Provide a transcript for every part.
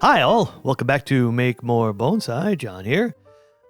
Hi all, welcome back to Make More Bonsai. John here.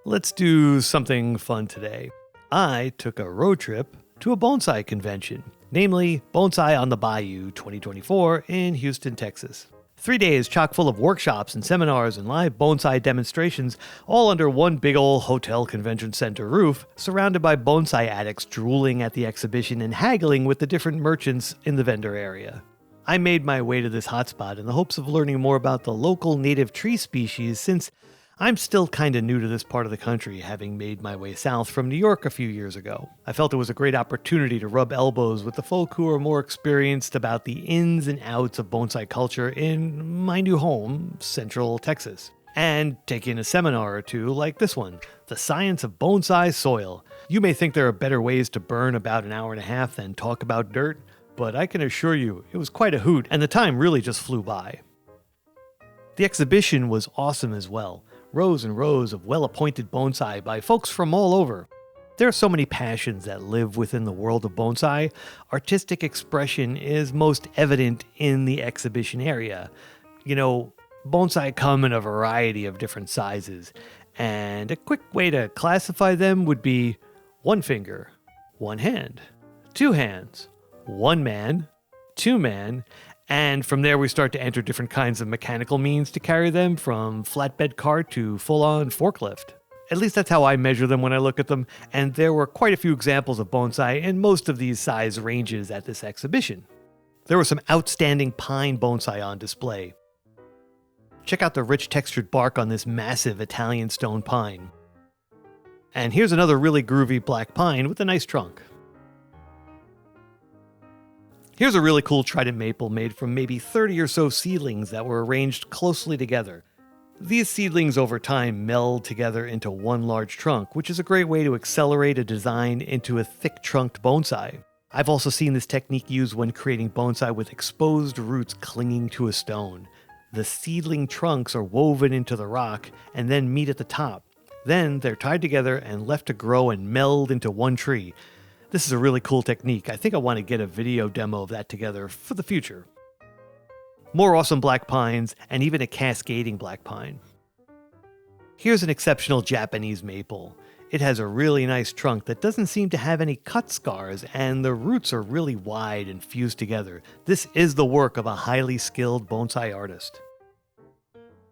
Let's do something fun today. I took a road trip to a bonsai convention, namely Bonsai on the Bayou 2024 in Houston, Texas. 3 days chock full of workshops and seminars and live bonsai demonstrations, all under one big old hotel convention center roof, surrounded by bonsai addicts drooling at the exhibition and haggling with the different merchants in the vendor area. I made my way to this hotspot in the hopes of learning more about the local native tree species, since I'm still kinda new to this part of the country, having made my way south from New York a few years ago. I felt it was a great opportunity to rub elbows with the folk who are more experienced about the ins and outs of bonsai culture in my new home, Central Texas. And take in a seminar or two like this one, The Science of Bonsai Soil. You may think there are better ways to burn about an hour and a half than talk about dirt, but I can assure you, it was quite a hoot, and the time really just flew by. The exhibition was awesome as well. Rows and rows of well-appointed bonsai by folks from all over. There are so many passions that live within the world of bonsai. Artistic expression is most evident in the exhibition area. You know, bonsai come in a variety of different sizes, and a quick way to classify them would be 1 finger, 1 hand, 2 hands, 1 man, 2 man, and from there we start to enter different kinds of mechanical means to carry them, from flatbed cart to full-on forklift. At least that's how I measure them when I look at them, and there were quite a few examples of bonsai in most of these size ranges at this exhibition. There were some outstanding pine bonsai on display. Check out the rich textured bark on this massive Italian stone pine. And here's another really groovy black pine with a nice trunk. Here's a really cool trident maple made from maybe 30 or so seedlings that were arranged closely together. These seedlings over time meld together into one large trunk, which is a great way to accelerate a design into a thick-trunked bonsai. I've also seen this technique used when creating bonsai with exposed roots clinging to a stone. The seedling trunks are woven into the rock and then meet at the top. Then they're tied together and left to grow and meld into one tree. This is a really cool technique. I think I want to get a video demo of that together for the future. More awesome black pines, and even a cascading black pine. Here's an exceptional Japanese maple. It has a really nice trunk that doesn't seem to have any cut scars, and the roots are really wide and fused together. This is the work of a highly skilled bonsai artist.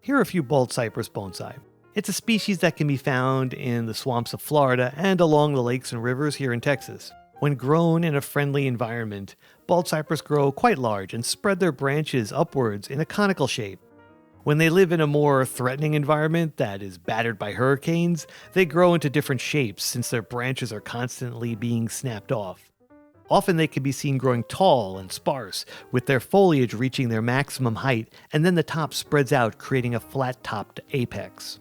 Here are a few bald cypress bonsai. It's a species that can be found in the swamps of Florida and along the lakes and rivers here in Texas. When grown in a friendly environment, bald cypress grow quite large and spread their branches upwards in a conical shape. When they live in a more threatening environment that is battered by hurricanes, they grow into different shapes since their branches are constantly being snapped off. Often they can be seen growing tall and sparse, with their foliage reaching their maximum height, and then the top spreads out, creating a flat-topped apex.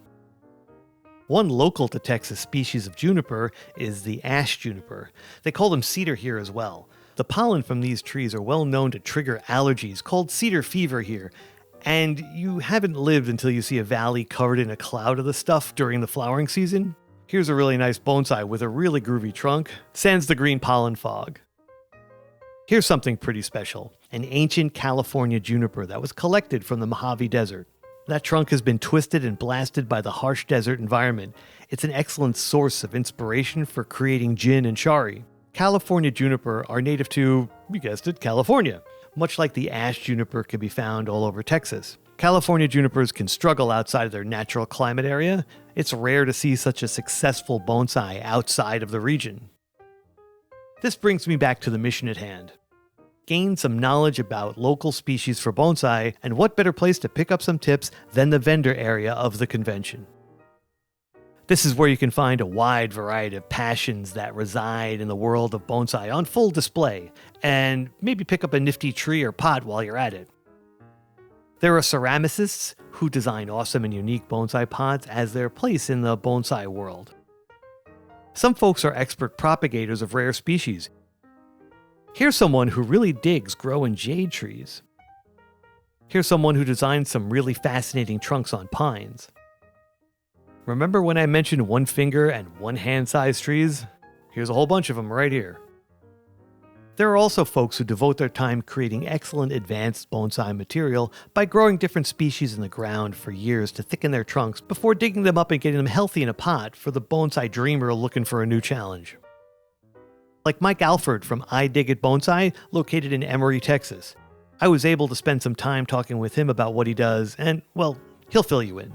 One local to Texas species of juniper is the ash juniper. They call them cedar here as well. The pollen from these trees are well known to trigger allergies called cedar fever here, and you haven't lived until you see a valley covered in a cloud of the stuff during the flowering season. Here's a really nice bonsai with a really groovy trunk, sans the green pollen fog. Here's something pretty special, an ancient California juniper that was collected from the Mojave Desert. That trunk has been twisted and blasted by the harsh desert environment. It's an excellent source of inspiration for creating gin and shari. California juniper are native to, you guessed it, California. Much like the ash juniper can be found all over Texas. California junipers can struggle outside of their natural climate area. It's rare to see such a successful bonsai outside of the region. This brings me back to the mission at hand. Gain some knowledge about local species for bonsai, and what better place to pick up some tips than the vendor area of the convention. This is where you can find a wide variety of passions that reside in the world of bonsai on full display, and maybe pick up a nifty tree or pot while you're at it. There are ceramicists who design awesome and unique bonsai pots as their place in the bonsai world. Some folks are expert propagators of rare species. Here's someone who really digs growing jade trees. Here's someone who designed some really fascinating trunks on pines. Remember when I mentioned 1 finger and 1 hand size trees? Here's a whole bunch of them right here. There are also folks who devote their time creating excellent advanced bonsai material by growing different species in the ground for years to thicken their trunks before digging them up and getting them healthy in a pot for the bonsai dreamer looking for a new challenge. Like Mike Alford from I Dig It Bonsai, located in Emory, Texas. I was able to spend some time talking with him about what he does, and, well, he'll fill you in.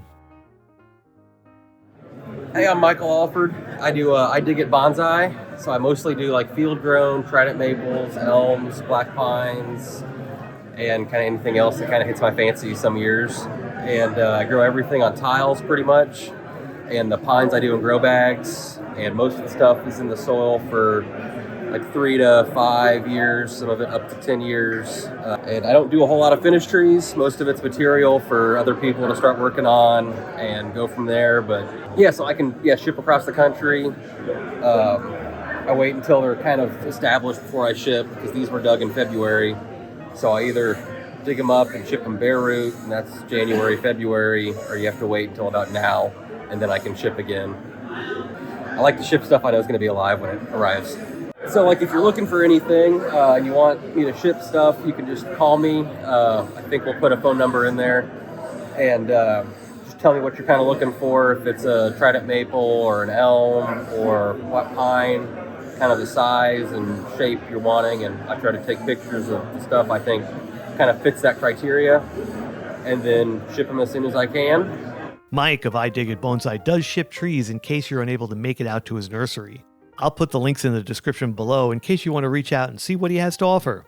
Hey, I'm Michael Alford. I dig it bonsai, so I mostly do like field grown, trident maples, elms, black pines, and kind of anything else that kind of hits my fancy some years. And I grow everything on tiles pretty much, and the pines I do in grow bags, and most of the stuff is in the soil for like 3 to 5 years, some of it up to 10 years. And I don't do a whole lot of finished trees. Most of it's material for other people to start working on and go from there. But yeah, so I can ship across the country. I wait until they're kind of established before I ship, because these were dug in February. So I either dig them up and ship them bare root, and that's January, February, or you have to wait until about now, and then I can ship again. I like to ship stuff I know is going to be alive when it arrives. So like if you're looking for anything and you want me to ship stuff, you can just call me. I think we'll put a phone number in there, and just tell me what you're kind of looking for. If it's a trident maple or an elm or what pine, kind of the size and shape you're wanting. And I try to take pictures of the stuff I think kind of fits that criteria, and then ship them as soon as I can. Mike of I Dig It Bonsai does ship trees in case you're unable to make it out to his nursery. I'll put the links in the description below in case you want to reach out and see what he has to offer.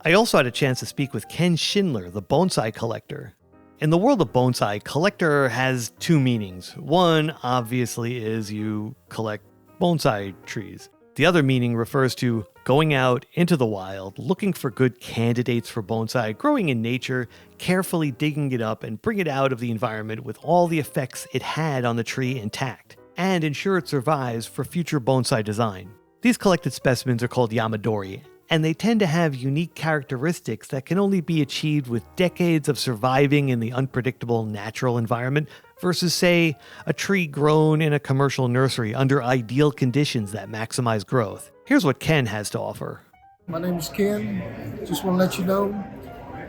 I also had a chance to speak with Ken Schindler, the Bonsai Collector. In the world of bonsai, collector has two meanings. One, obviously, is you collect bonsai trees. The other meaning refers to going out into the wild, looking for good candidates for bonsai, growing in nature, carefully digging it up and bring it out of the environment with all the effects it had on the tree intact, and ensure it survives for future bonsai design. These collected specimens are called yamadori, and they tend to have unique characteristics that can only be achieved with decades of surviving in the unpredictable natural environment versus, say, a tree grown in a commercial nursery under ideal conditions that maximize growth. Here's what Ken has to offer. My name is Ken. Just want to let you know,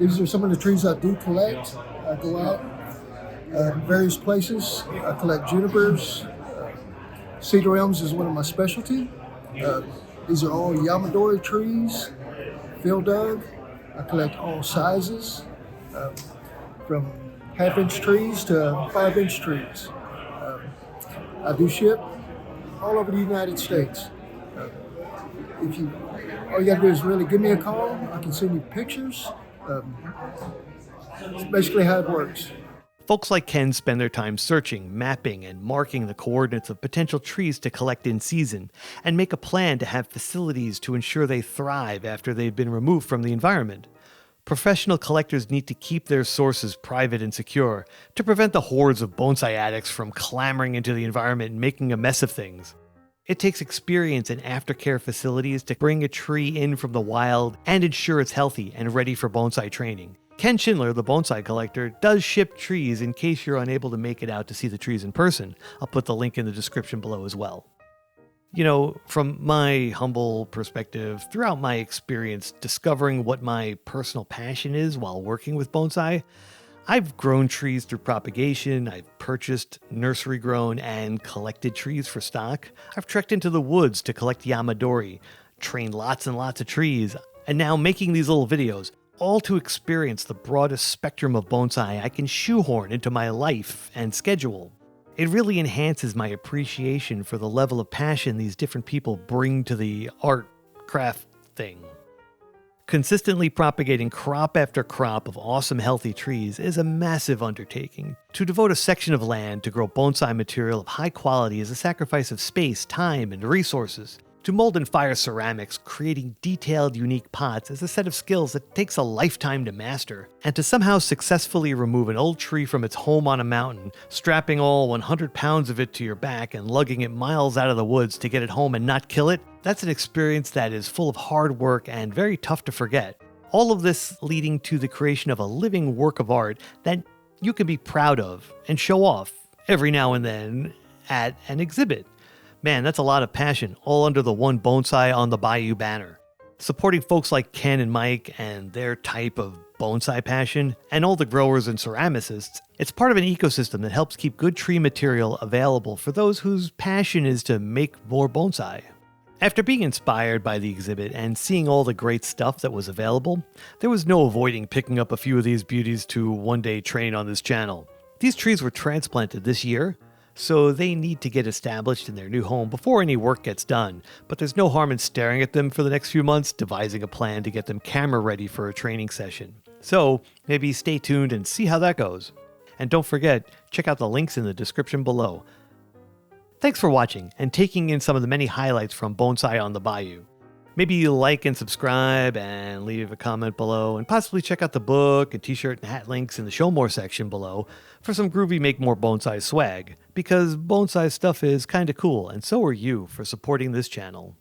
these are some of the trees I do collect. I go out various places. I collect junipers. Cedar elms is one of my specialty. These are all yamadori trees, field dug. I collect all sizes, from half-inch trees to 5-inch trees. I do ship all over the United States. All you gotta do is really give me a call. I can send you pictures. It's basically how it works. Folks like Ken spend their time searching, mapping, and marking the coordinates of potential trees to collect in season, and make a plan to have facilities to ensure they thrive after they've been removed from the environment. Professional collectors need to keep their sources private and secure to prevent the hordes of bonsai addicts from clamoring into the environment and making a mess of things. It takes experience in aftercare facilities to bring a tree in from the wild and ensure it's healthy and ready for bonsai training. Ken Schindler, the Bonsai Collector, does ship trees in case you're unable to make it out to see the trees in person. I'll put the link in the description below as well. You know, from my humble perspective, throughout my experience discovering what my personal passion is while working with bonsai, I've grown trees through propagation, I've purchased nursery grown and collected trees for stock, I've trekked into the woods to collect yamadori, trained lots and lots of trees, and now making these little videos, all to experience the broadest spectrum of bonsai I can shoehorn into my life and schedule. It really enhances my appreciation for the level of passion these different people bring to the art, craft thing. Consistently propagating crop after crop of awesome healthy trees is a massive undertaking. To devote a section of land to grow bonsai material of high quality is a sacrifice of space, time, and resources. To mold and fire ceramics, creating detailed, unique pots is a set of skills that takes a lifetime to master. And to somehow successfully remove an old tree from its home on a mountain, strapping all 100 pounds of it to your back and lugging it miles out of the woods to get it home and not kill it, that's an experience that is full of hard work and very tough to forget. All of this leading to the creation of a living work of art that you can be proud of and show off every now and then at an exhibit. Man, that's a lot of passion, all under the one Bonsai on the Bayou banner. Supporting folks like Ken and Mike and their type of bonsai passion, and all the growers and ceramicists, it's part of an ecosystem that helps keep good tree material available for those whose passion is to make more bonsai. After being inspired by the exhibit and seeing all the great stuff that was available, there was no avoiding picking up a few of these beauties to one day train on this channel. These trees were transplanted this year, so they need to get established in their new home before any work gets done, but there's no harm in staring at them for the next few months, devising a plan to get them camera ready for a training session. So maybe stay tuned and see how that goes. And don't forget, check out the links in the description below. Thanks for watching and taking in some of the many highlights from Bonsai on the Bayou. Maybe like and subscribe and leave a comment below, and possibly check out the book and t-shirt and hat links in the Show More section below for some groovy Make More Bonsai swag, because bonsai stuff is kinda cool, and so are you for supporting this channel.